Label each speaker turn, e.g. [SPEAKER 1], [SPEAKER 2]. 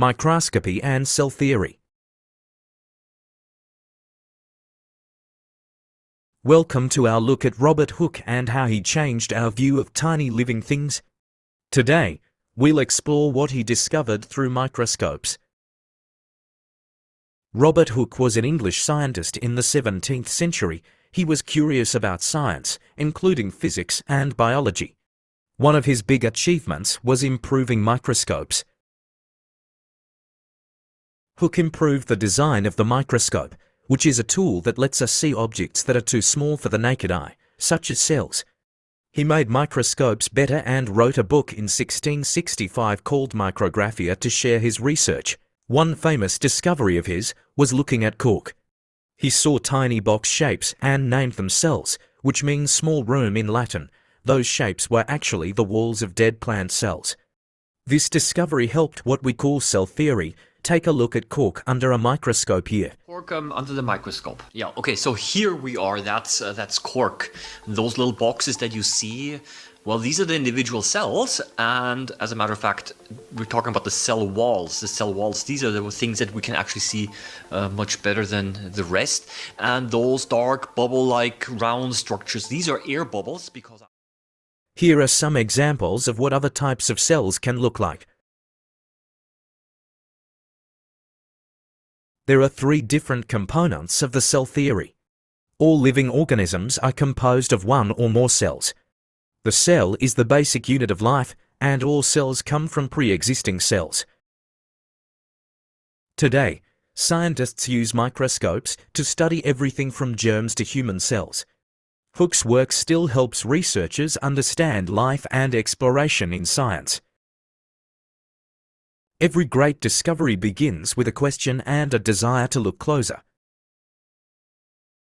[SPEAKER 1] Microscopy and Cell Theory. Welcome to our look at Robert Hooke and how he changed our view of tiny living things. Today, we'll explore what he discovered through microscopes. Robert Hooke was an English scientist in the 17th century. He was curious about science, including physics and biology. One of his big achievements was improving microscopes. Hooke improved the design of the microscope, which is a tool that lets us see objects that are too small for the naked eye, such as cells. He made microscopes better and wrote a book in 1665 called Microscopy to share his research. One famous discovery of his was looking at cork. He saw tiny box shapes and named them cells, which means small room in Latin. Those shapes were actually the walls of dead plant cells. This discovery helped what we call cell theory. Take a look at cork under a microscope here.
[SPEAKER 2] Cork under the microscope. Yeah, okay, so here we are, that's cork. Those little boxes that you see, well, these are the individual cells, and as a matter of fact, we're talking about the cell walls. The cell walls, these are the things that we can actually see much better than the rest. And those dark bubble-like round structures, these are air bubbles because...
[SPEAKER 1] Here are some examples of what other types of cells can look like. There are three different components of the cell theory. All living organisms are composed of one or more cells. The cell is the basic unit of life, and all cells come from pre-existing cells. Today, scientists use microscopes to study everything from germs to human cells. Hooke's work still helps researchers understand life and exploration in science. Every great discovery begins with a question and a desire to look closer.